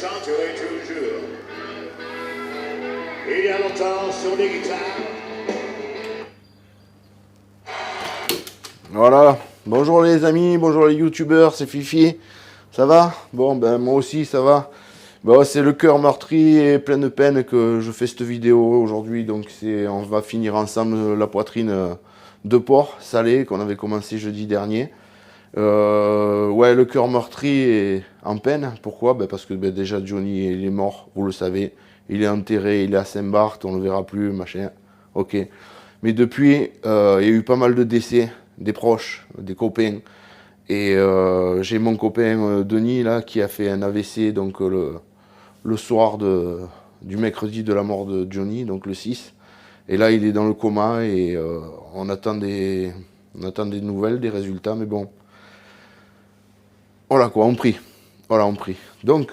chanterai toujours. Il y a longtemps sur les guitares. Voilà, bonjour les amis, bonjour les youtubeurs, c'est Fifi, ça va? Bon, ben moi aussi ça va. Bon, c'est le cœur meurtri et plein de peine que je fais cette vidéo aujourd'hui, donc on va finir ensemble la poitrine de porc salé qu'on avait commencé jeudi dernier. Ouais, le cœur meurtri est en peine, pourquoi? Ben parce que déjà Johnny il est mort, vous le savez, il est enterré, il est à Saint-Barth, on le verra plus, machin, ok. Mais depuis, il y a eu pas mal de décès, des proches, des copains. Et j'ai mon copain Denis là qui a fait un AVC donc le soir du mercredi de la mort de Johnny, donc le 6. Et là il est dans le coma et on attend des nouvelles, des résultats, mais bon. Voilà quoi, on prie. Voilà, on prie. Donc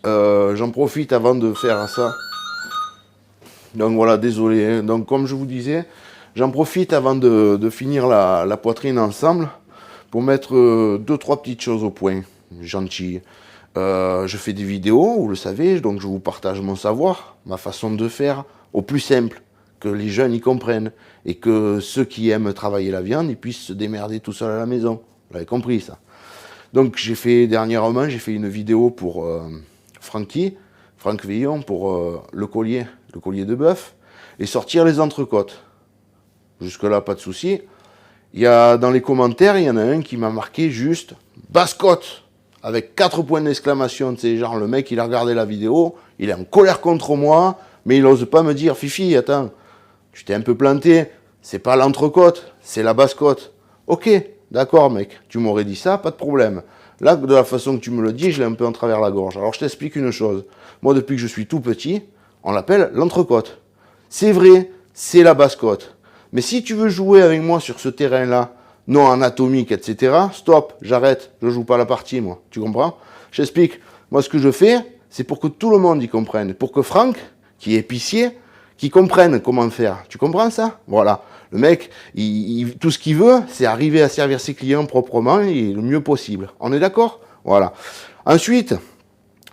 j'en profite avant de faire ça. Donc voilà, désolé. Hein. Donc comme je vous disais, j'en profite avant de finir la poitrine ensemble pour mettre 2-3 petites choses au point, gentil. Je fais des vidéos, vous le savez, donc je vous partage mon savoir, ma façon de faire, au plus simple, que les jeunes y comprennent, et que ceux qui aiment travailler la viande, ils puissent se démerder tout seuls à la maison. Vous l'avez compris ça. Donc dernièrement, j'ai fait une vidéo pour Franck Villon, pour le collier de bœuf, et sortir les entrecôtes. Jusque-là, pas de souci. Dans les commentaires, il y en a un qui m'a marqué juste « Basse-côte » avec 4 points d'exclamation. Tu sais, genre le mec, il a regardé la vidéo, il est en colère contre moi, mais il n'ose pas me dire « Fifi, attends, tu t'es un peu planté, c'est pas l'entrecôte, c'est la basse-côte. » Ok, d'accord mec, tu m'aurais dit ça, pas de problème. Là, de la façon que tu me le dis, je l'ai un peu en travers la gorge. Alors je t'explique une chose. Moi, depuis que je suis tout petit, on l'appelle l'entrecôte. C'est vrai, c'est la basse-côte. Mais si tu veux jouer avec moi sur ce terrain-là, non anatomique, etc., stop, j'arrête, je joue pas la partie, moi. Tu comprends? J'explique. Moi, ce que je fais, c'est pour que tout le monde y comprenne. Pour que Franck, qui est épicier, qui comprenne comment faire. Tu comprends ça? Voilà. Le mec, tout ce qu'il veut, c'est arriver à servir ses clients proprement et le mieux possible. On est d'accord? Voilà. Ensuite,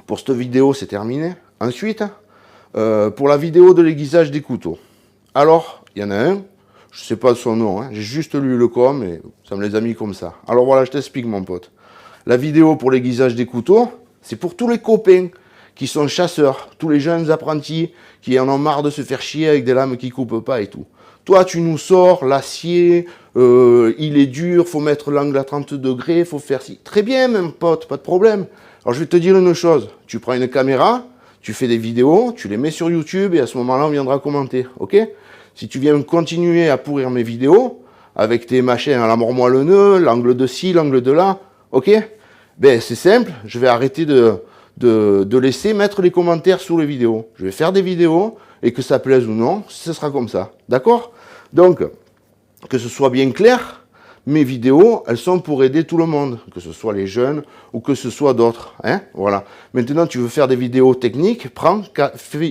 pour cette vidéo, c'est terminé. Ensuite, pour la vidéo de l'aiguisage des couteaux. Alors, il y en a un. Je ne sais pas son nom, hein. J'ai juste lu le com et ça me les a mis comme ça. Alors voilà, je t'explique mon pote. La vidéo pour l'aiguisage des couteaux, c'est pour tous les copains qui sont chasseurs, tous les jeunes apprentis qui en ont marre de se faire chier avec des lames qui ne coupent pas et tout. Toi, tu nous sors l'acier, il est dur, faut mettre l'angle à 30 degrés, faut faire ci. Très bien, mon pote, pas de problème. Alors je vais te dire une chose, tu prends une caméra, tu fais des vidéos, tu les mets sur YouTube et à ce moment-là, on viendra commenter, ok ? Si tu viens continuer à pourrir mes vidéos, avec tes machins à la mormoilleneux, l'angle de ci, l'angle de là, ok? Ben c'est simple, je vais arrêter de laisser mettre les commentaires sous les vidéos. Je vais faire des vidéos, et que ça plaise ou non, ce sera comme ça, d'accord? Donc, que ce soit bien clair, mes vidéos, elles sont pour aider tout le monde, que ce soit les jeunes, ou que ce soit d'autres, hein? Voilà. Maintenant, tu veux faire des vidéos techniques,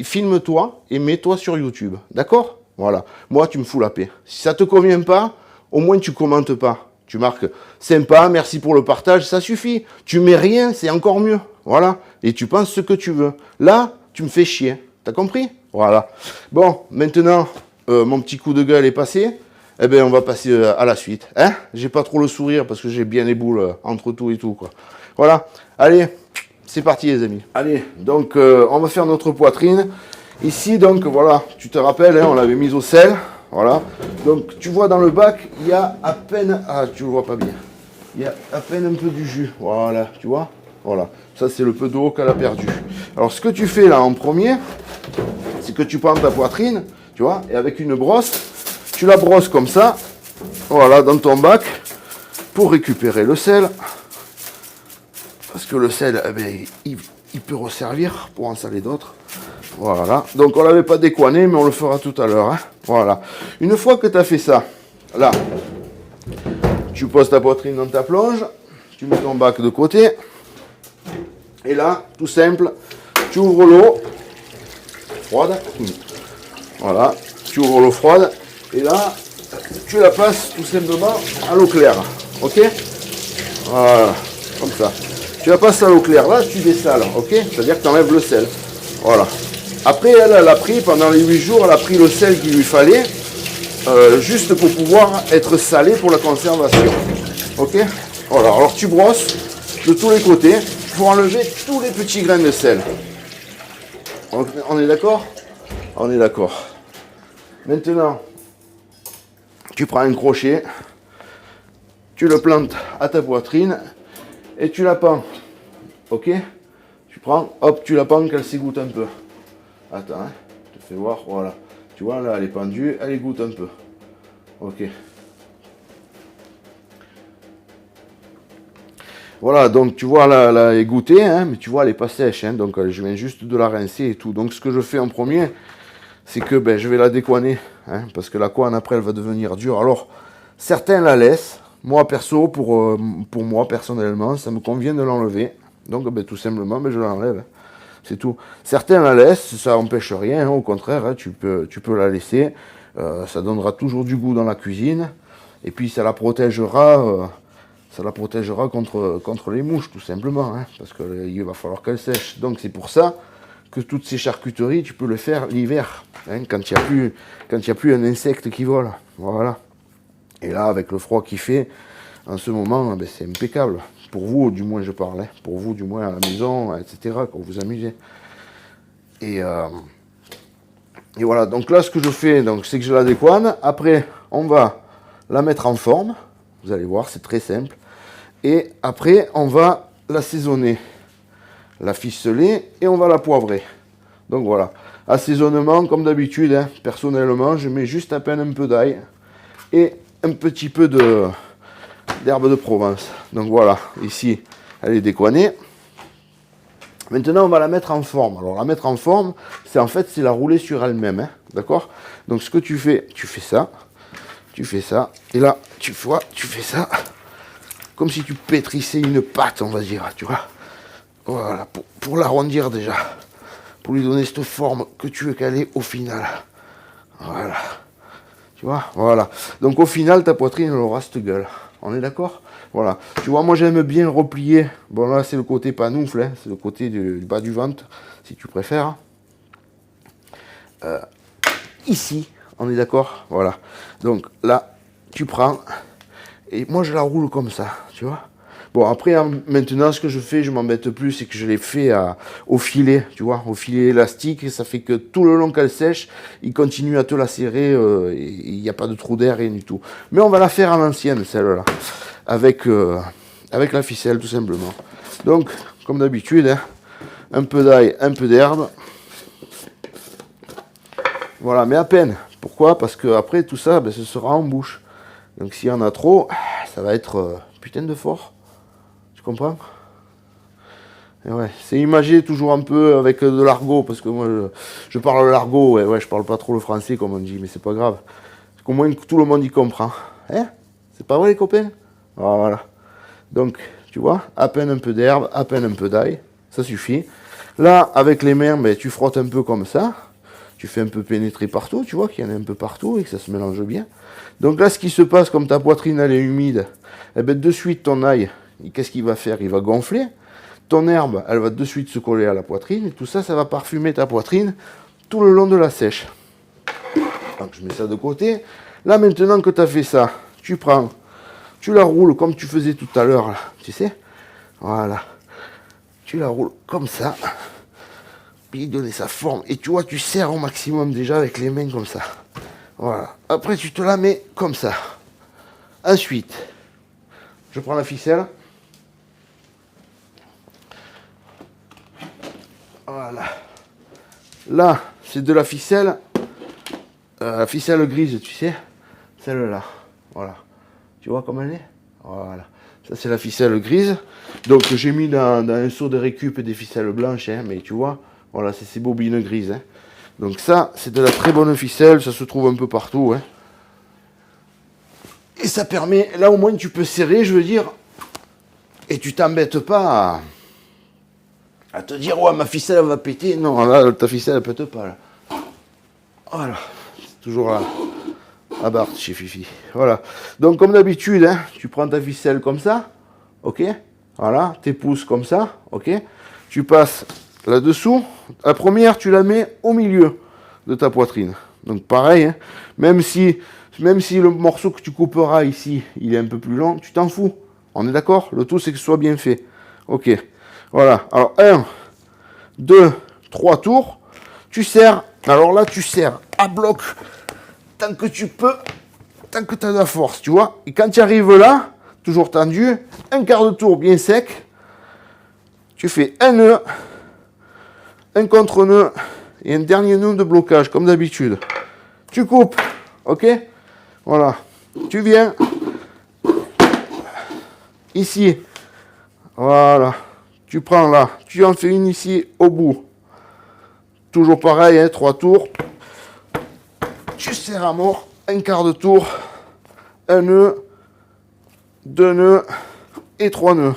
filme-toi, et mets-toi sur YouTube, d'accord? Voilà, moi tu me fous la paix. Si ça te convient pas, au moins tu commentes pas. Tu marques sympa, merci pour le partage, ça suffit. Tu mets rien, c'est encore mieux. Voilà, et tu penses ce que tu veux. Là, tu me fais chier. T'as compris? Voilà. Bon, maintenant, mon petit coup de gueule est passé. Eh bien, on va passer à la suite. Hein? J'ai pas trop le sourire parce que j'ai bien les boules entre tout et tout, quoi. Voilà, allez, c'est parti les amis. Allez, donc on va faire notre poitrine. Ici, donc, voilà, tu te rappelles, hein, on l'avait mise au sel, voilà. Donc, tu vois dans le bac, il y a à peine, ah, tu le vois pas bien, il y a à peine un peu du jus, voilà, tu vois, voilà. Ça, c'est le peu d'eau qu'elle a perdu. Alors, ce que tu fais là en premier, c'est que tu prends ta poitrine, tu vois, et avec une brosse, tu la brosses comme ça, voilà, dans ton bac, pour récupérer le sel. Parce que le sel, eh bien, il peut resservir pour en saler d'autres. Voilà, donc on ne l'avait pas décoiné, mais on le fera tout à l'heure. Hein. Voilà, une fois que tu as fait ça, là, tu poses ta poitrine dans ta plonge, tu mets ton bac de côté, et là, tout simple, tu ouvres l'eau froide, voilà, tu ouvres l'eau froide, et là, tu la passes tout simplement à l'eau claire, ok? Voilà, comme ça. Tu la passes à l'eau claire. Là, tu dessales, ok? C'est-à-dire que tu enlèves le sel. Voilà. Après, elle a pris, pendant les 8 jours, elle a pris le sel qu'il lui fallait, juste pour pouvoir être salée pour la conservation. Ok? Voilà. Alors, tu brosses de tous les côtés pour enlever tous les petits grains de sel. On est d'accord? On est d'accord. Maintenant, tu prends un crochet, tu le plantes à ta poitrine et tu la pends. Ok? Tu prends, hop, tu la pends qu'elle s'égoutte un peu. Attends, hein, je te fais voir, voilà. Tu vois, là, elle est pendue, elle égoutte un peu. Ok. Voilà, donc tu vois, là, elle a égoutté, hein, mais tu vois, elle n'est pas sèche. Hein, donc, je viens juste de la rincer et tout. Donc, ce que je fais en premier, c'est que ben, je vais la décoiner. Hein, parce que la couenne, après, elle va devenir dure. Alors, certains la laissent. Moi, perso, pour moi, personnellement, ça me convient de l'enlever. Donc, ben, tout simplement, ben, je l'enlève. C'est tout. Certains la laissent, ça n'empêche rien, hein, au contraire, hein, tu peux la laisser. Ça donnera toujours du goût dans la cuisine. Et puis ça la protégera contre les mouches, tout simplement. Hein, parce qu'il va falloir qu'elle sèche. Donc c'est pour ça que toutes ces charcuteries, tu peux le faire l'hiver. Hein, quand il n'y a plus un insecte qui vole. Voilà. Et là, avec le froid qu'il fait, en ce moment, ben, c'est impeccable. Pour vous, du moins, je parle. Hein. Pour vous, du moins, à la maison, etc., quand vous amusez. Et voilà. Donc là, ce que je fais, c'est que je la décoine. Après, on va la mettre en forme. Vous allez voir, c'est très simple. Et après, on va l'assaisonner. La ficeler et on va la poivrer. Donc voilà. Assaisonnement, comme d'habitude. Hein. Personnellement, je mets juste à peine un peu d'ail. Et un petit peu d'herbe de Provence. Donc voilà, ici, elle est décoinée. Maintenant, on va la mettre en forme. Alors, la mettre en forme, c'est la rouler sur elle-même. Hein, d'accord? Donc, ce que tu fais ça. Et là, tu fais ça. Comme si tu pétrissais une pâte, on va dire. Tu vois? Voilà, pour l'arrondir déjà. Pour lui donner cette forme que tu veux qu'elle ait au final. Voilà. Tu vois, voilà. Donc au final, ta poitrine, elle aura cette gueule. On est d'accord? Voilà. Tu vois, moi j'aime bien le replier. Bon là, c'est le côté panoufle, hein. C'est le côté du bas du ventre, si tu préfères. Ici, on est d'accord? Voilà. Donc là, tu prends. Et moi, je la roule comme ça, tu vois. Bon, après, maintenant, ce que je fais, je m'embête plus, c'est que je l'ai fait au filet, tu vois, au filet élastique. Et ça fait que tout le long qu'elle sèche, il continue à te la serrer. Il n'y a pas de trou d'air, rien du tout. Mais on va la faire à l'ancienne, celle-là. Avec la ficelle, tout simplement. Donc, comme d'habitude, hein, un peu d'ail, un peu d'herbe. Voilà, mais à peine. Pourquoi? Parce que après tout ça, ben, ce sera en bouche. Donc, s'il y en a trop, ça va être putain de fort. Tu comprends? Et ouais, c'est imagé toujours un peu avec de l'argot, parce que moi je parle l'argot, ouais, je parle pas trop le français comme on dit, mais c'est pas grave. Parce qu'au moins tout le monde y comprend. Hein? C'est pas vrai les copains? Voilà. Donc, tu vois, à peine un peu d'herbe, à peine un peu d'ail, ça suffit. Là, avec les mains, ben, tu frottes un peu comme ça. Tu fais un peu pénétrer partout, tu vois qu'il y en a un peu partout et que ça se mélange bien. Donc là, ce qui se passe, comme ta poitrine elle est humide, eh ben, de suite ton ail, qu'est-ce qu'il va faire? Il va gonfler. Ton herbe, elle va de suite se coller à la poitrine. Et tout ça, ça va parfumer ta poitrine tout le long de la sèche. Donc je mets ça de côté. Là, maintenant que tu as fait ça, tu prends, tu la roules comme tu faisais tout à l'heure, tu sais. Voilà. Tu la roules comme ça. Puis donner sa forme. Et tu vois, tu serres au maximum déjà avec les mains comme ça. Voilà. Après, tu te la mets comme ça. Ensuite, je prends la ficelle. Voilà. Là, c'est de la ficelle grise, tu sais. Celle-là. Voilà. Tu vois comme elle est? Voilà. Ça, c'est la ficelle grise. Donc, j'ai mis dans un seau de récup des ficelles blanches, hein, mais tu vois, voilà, c'est ces bobines grises. Hein. Donc, ça, c'est de la très bonne ficelle. Ça se trouve un peu partout. Hein. Et ça permet, là, au moins, tu peux serrer, je veux dire, et tu t'embêtes pas à te dire, ouais, ma ficelle, elle va péter. Non, là, ta ficelle, elle pète pas, là. Voilà. C'est toujours là. À Bart chez Fifi. Voilà. Donc, comme d'habitude, hein, tu prends ta ficelle comme ça. Ok? Voilà, tes pouces comme ça, ok. Tu passes là-dessous. La première, tu la mets au milieu de ta poitrine. Donc pareil, hein, même si le morceau que tu couperas ici, il est un peu plus long, tu t'en fous. On est d'accord? Le tout, c'est que ce soit bien fait. Ok, voilà. Alors, 1, 2, 3 tours. Tu serres. Alors là, tu serres à bloc tant que tu peux, tant que tu as de la force, tu vois. Et quand tu arrives là, toujours tendu, un quart de tour bien sec, tu fais un nœud, un contre-nœud et un dernier nœud de blocage, comme d'habitude. Tu coupes, ok? Voilà. Tu viens ici, voilà. Tu prends là, tu en fais une ici au bout. Toujours pareil, hein, 3 tours. Tu serres à mort, un quart de tour, un nœud, 2 nœuds et 3 nœuds.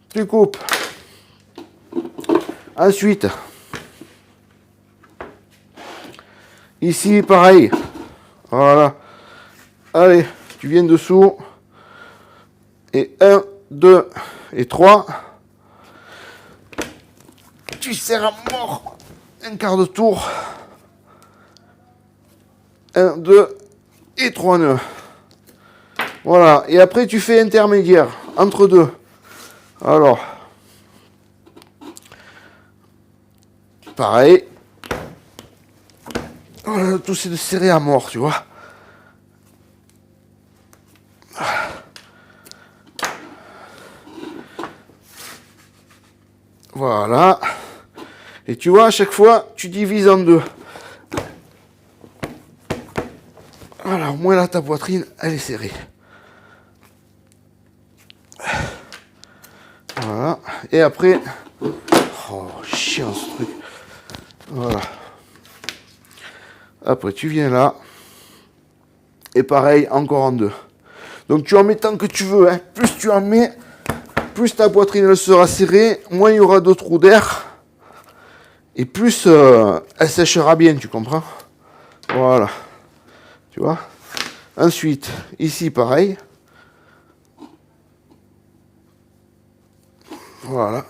Tu coupes. Ensuite, ici pareil. Voilà. Allez, tu viens dessous. Et 1, 2 et 3. Tu serres à mort. Un quart de tour. 1, 2 et 3 nœuds. Voilà. Et après, tu fais intermédiaire entre deux. Alors, pareil. Voilà, tout c'est de serrer à mort, tu vois. Voilà. Et tu vois, à chaque fois, tu divises en deux. Voilà, au moins là, ta poitrine, elle est serrée. Voilà. Et après... Oh, chiant ce truc. Voilà. Après, tu viens là. Et pareil, encore en deux. Donc, tu en mets tant que tu veux. Hein. Plus tu en mets, plus ta poitrine elle sera serrée, moins il y aura de trous d'air. Et plus elle séchera bien, tu comprends? Voilà. Tu vois? Ensuite, ici, pareil. Voilà.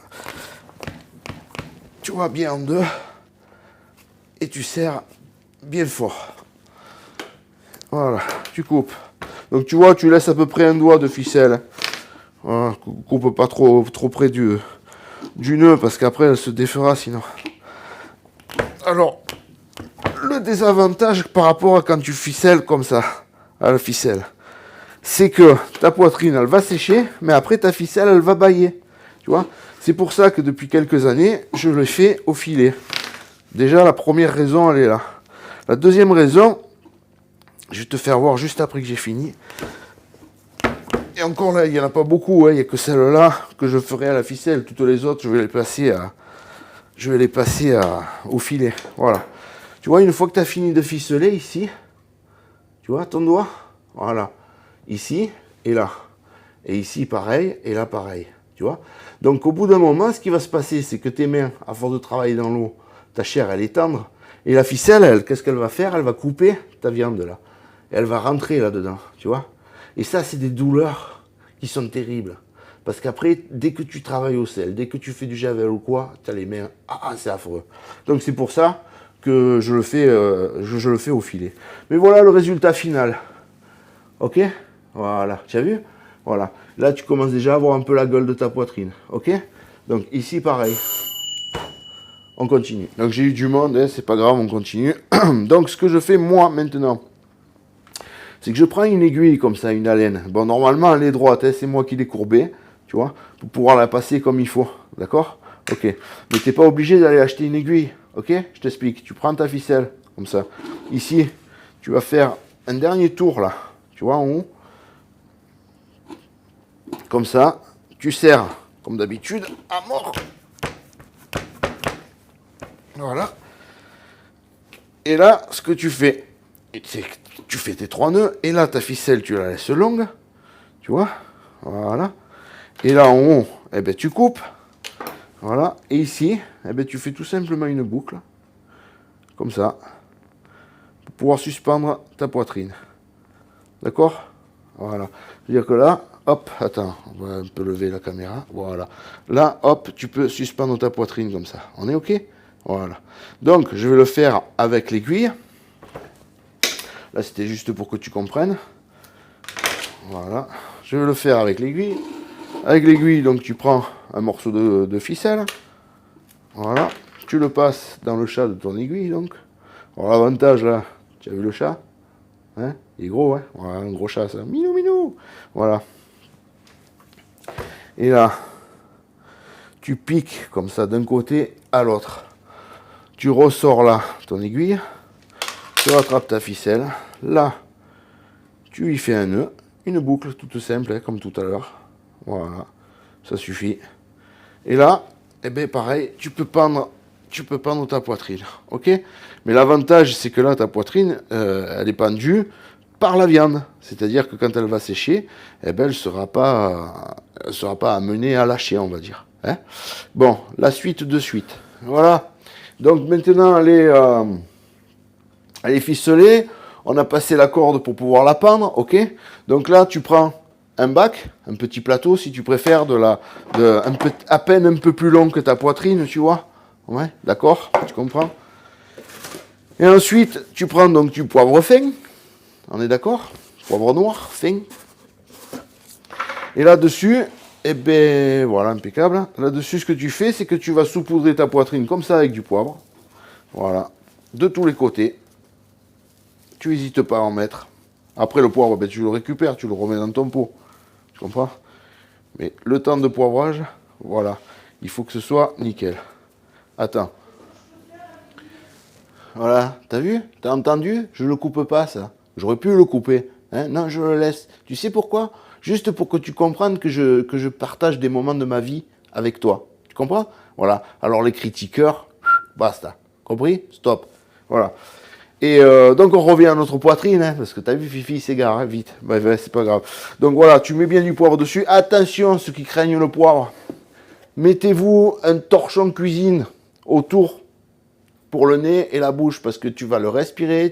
Tu vois bien en deux. Et tu serres bien fort. Voilà, tu coupes. Donc tu vois, tu laisses à peu près un doigt de ficelle. Voilà, coupe pas trop près du nœud parce qu'après elle se défera sinon. Alors, le désavantage par rapport à quand tu ficelles comme ça, à la ficelle, c'est que ta poitrine elle va sécher, mais après ta ficelle elle va bâiller. Tu vois, c'est pour ça que depuis quelques années, je le fais au filet. Déjà, la première raison, elle est là. La deuxième raison, je vais te faire voir juste après que j'ai fini. Et encore là, il n'y en a pas beaucoup, hein. Il n'y a que celle-là que je ferai à la ficelle. Toutes les autres, je vais les passer au filet. Voilà. Tu vois, une fois que tu as fini de ficeler ici, tu vois ton doigt? Voilà. Ici et là. Et ici, pareil, et là, pareil. Tu vois? Donc, au bout d'un moment, ce qui va se passer, c'est que tes mains, à force de travailler dans l'eau, ta chair, elle est tendre. Et la ficelle, elle, qu'est-ce qu'elle va faire? Elle va couper ta viande, là. Et elle va rentrer là-dedans, tu vois? Et ça, c'est des douleurs qui sont terribles. Parce qu'après, dès que tu travailles au sel, dès que tu fais du javel ou quoi, tu as les mains... Ah, c'est affreux. Donc, c'est pour ça que je le fais au filet. Mais voilà le résultat final. Ok? Voilà. Tu as vu? Voilà. Là, tu commences déjà à voir un peu la gueule de ta poitrine. Ok? Donc, ici, pareil. On continue. Donc, j'ai eu du monde, hein, c'est pas grave, on continue. Donc, ce que je fais, moi, maintenant, c'est que je prends une aiguille comme ça, une alène. Bon, normalement, elle est droite, hein, c'est moi qui l'ai courbée, tu vois, pour pouvoir la passer comme il faut. D'accord? Ok. Mais tu n'es pas obligé d'aller acheter une aiguille. Ok? Je t'explique. Tu prends ta ficelle, comme ça. Ici, tu vas faire un dernier tour, là. Tu vois, en haut. Comme ça. Tu serres, comme d'habitude, à mort. Voilà. Et là, ce que tu fais, c'est que tu fais tes 3 nœuds. Et là, ta ficelle, tu la laisses longue. Tu vois? Voilà. Et là, en haut, eh ben, tu coupes. Voilà. Et ici, eh ben, tu fais tout simplement une boucle. Comme ça. Pour pouvoir suspendre ta poitrine. D'accord? Voilà. C'est-à-dire que là, hop, attends, on va un peu lever la caméra, voilà. Là, hop, tu peux suspendre ta poitrine comme ça. On est OK? Voilà. Donc, je vais le faire avec l'aiguille. Là, c'était juste pour que tu comprennes. Voilà. Je vais le faire avec l'aiguille. Avec l'aiguille, donc, tu prends un morceau de ficelle. Voilà. Tu le passes dans le chat de ton aiguille, donc. Alors, l'avantage, là, tu as vu le chat? Hein? Il est gros, hein? Voilà, un gros chat, ça. Minou, minou! Voilà. Et là, tu piques comme ça d'un côté à l'autre. Tu ressors là ton aiguille. Tu rattrapes ta ficelle. Là, tu y fais un nœud. Une boucle toute simple, hein, comme tout à l'heure. Voilà. Ça suffit. Et là, eh bien, pareil, tu peux pendre ta poitrine. OK? Mais l'avantage, c'est que là, ta poitrine, elle est pendue par la viande. C'est-à-dire que quand elle va sécher, eh ben, elle ne sera pas amenée à lâcher, on va dire. Hein? Bon, la suite de suite. Voilà. Donc maintenant, elle est ficelée. On a passé la corde pour pouvoir la pendre. OK? Donc là, tu prends un bac, un petit plateau, si tu préfères, à peine un peu plus long que ta poitrine, tu vois? Ouais, d'accord? Tu comprends? Et ensuite, tu prends donc du poivre fin. On est d'accord? Poivre noir, fin. Et là-dessus, eh ben, voilà, impeccable. Là-dessus, ce que tu fais, c'est que tu vas saupoudrer ta poitrine comme ça avec du poivre. Voilà. De tous les côtés. Tu n'hésites pas à en mettre. Après, le poivre, ben, tu le récupères, tu le remets dans ton pot. Tu comprends? Mais le temps de poivrage, voilà. Il faut que ce soit nickel. Attends. Voilà. T'as vu? T'as entendu? Je le coupe pas, ça. J'aurais pu le couper. Hein? Non, je le laisse. Tu sais pourquoi? Juste pour que tu comprennes que je partage des moments de ma vie avec toi. Tu comprends? Voilà. Alors les critiqueurs, basta. Compris? Stop. Voilà. Et donc on revient à notre poitrine, hein, parce que tu as vu Fifi s'égare, hein, vite. Bref, c'est pas grave. Donc voilà, tu mets bien du poivre dessus. Attention, ceux qui craignent le poivre. Mettez-vous un torchon cuisine autour pour le nez et la bouche, parce que tu vas le respirer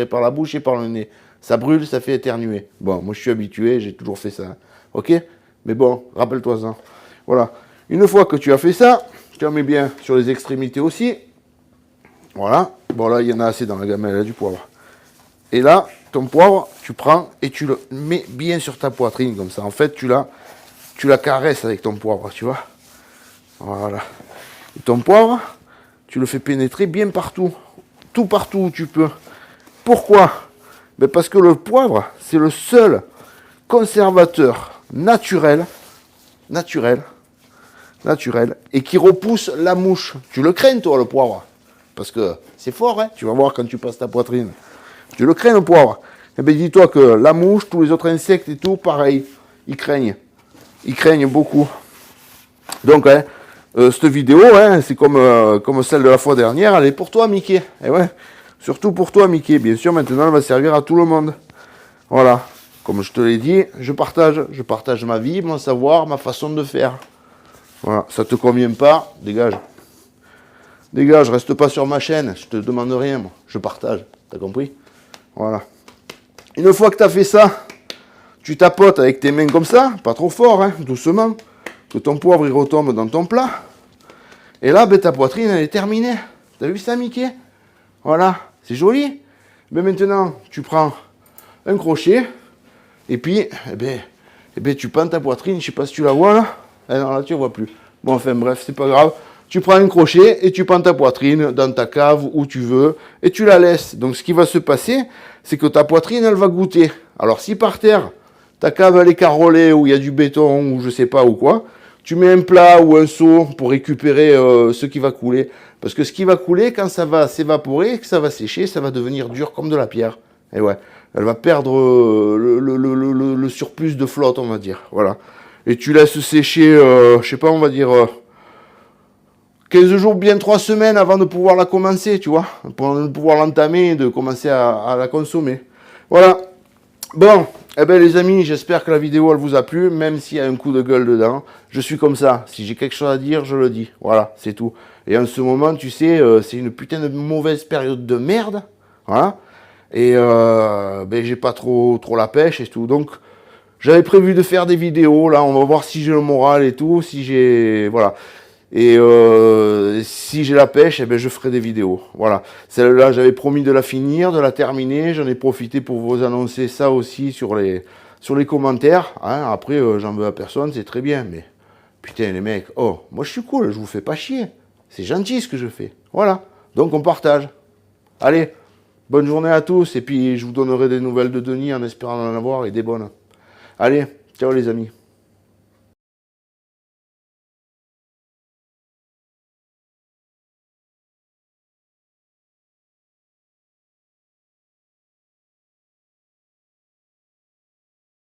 par la bouche et par le nez. Ça brûle, ça fait éternuer. Bon, moi je suis habitué, j'ai toujours fait ça. Ok? Mais bon, rappelle-toi ça. Voilà. Une fois que tu as fait ça, tu en mets bien sur les extrémités aussi. Voilà. Bon, là, il y en a assez dans la gamelle, là, du poivre. Et là, ton poivre, tu prends et tu le mets bien sur ta poitrine, comme ça. En fait, tu la caresses avec ton poivre, tu vois. Voilà. Et ton poivre, tu le fais pénétrer bien partout. Tout partout où tu peux. Pourquoi? Ben parce que le poivre, c'est le seul conservateur naturel, et qui repousse la mouche. Tu le crains, toi, le poivre? Parce que c'est fort, hein? Tu vas voir quand tu passes ta poitrine. Tu le crains, le poivre? Eh bien, dis-toi que la mouche, tous les autres insectes et tout, pareil, ils craignent. Ils craignent beaucoup. Donc, hein, cette vidéo, hein, c'est comme celle de la fois dernière, elle est pour toi, Mickey. Et ouais, surtout pour toi, Mickey. Bien sûr, maintenant, elle va servir à tout le monde. Voilà. Comme je te l'ai dit, je partage ma vie, mon savoir, ma façon de faire. Voilà. Ça te convient pas, dégage. Dégage, reste pas sur ma chaîne, je te demande rien, moi. Je partage, t'as compris? Voilà. Une fois que tu as fait ça, tu tapotes avec tes mains comme ça, pas trop fort, hein, doucement, que ton poivre il retombe dans ton plat. Et là, ben, ta poitrine, elle est terminée. T'as vu ça, Mickey? Voilà, c'est joli. Mais maintenant, tu prends un crochet, et puis, eh ben, tu pends ta poitrine, je sais pas si tu la vois là. Eh non, là, tu ne vois plus. Bon, enfin, bref, c'est pas grave. Tu prends un crochet et tu pends ta poitrine dans ta cave, où tu veux, et tu la laisses. Donc, ce qui va se passer, c'est que ta poitrine, elle va goûter. Alors, si par terre, ta cave, elle est carrelée, où il y a du béton, ou je sais pas, ou quoi, tu mets un plat ou un seau pour récupérer ce qui va couler. Parce que ce qui va couler, quand ça va s'évaporer, que ça va sécher, ça va devenir dur comme de la pierre. Et ouais, elle va perdre le surplus de flotte, on va dire. Voilà. Et tu laisses sécher, je sais pas, on va dire 15 jours, bien 3 semaines avant de pouvoir la commencer, tu vois, pour pouvoir l'entamer et de commencer à la consommer. Voilà. Bon, eh bien les amis, j'espère que la vidéo elle vous a plu, même s'il y a un coup de gueule dedans. Je suis comme ça, si j'ai quelque chose à dire, je le dis. Voilà, c'est tout. Et en ce moment, tu sais, c'est une putain de mauvaise période de merde. Voilà. Et ben, j'ai pas trop la pêche et tout. Donc, J'avais prévu de faire des vidéos, là, on va voir si j'ai le moral et tout, si j'ai... Voilà. Et si j'ai la pêche, eh ben, je ferai des vidéos. Voilà. Celle-là, j'avais promis de la finir, de la terminer. J'en ai profité pour vous annoncer ça aussi sur les commentaires. Hein. Après, j'en veux à personne, c'est très bien. Mais putain, les mecs, oh, moi je suis cool, je vous fais pas chier. C'est gentil ce que je fais. Voilà. Donc on partage. Allez, bonne journée à tous. Et puis je vous donnerai des nouvelles de Denis en espérant en avoir et des bonnes. Allez, ciao les amis.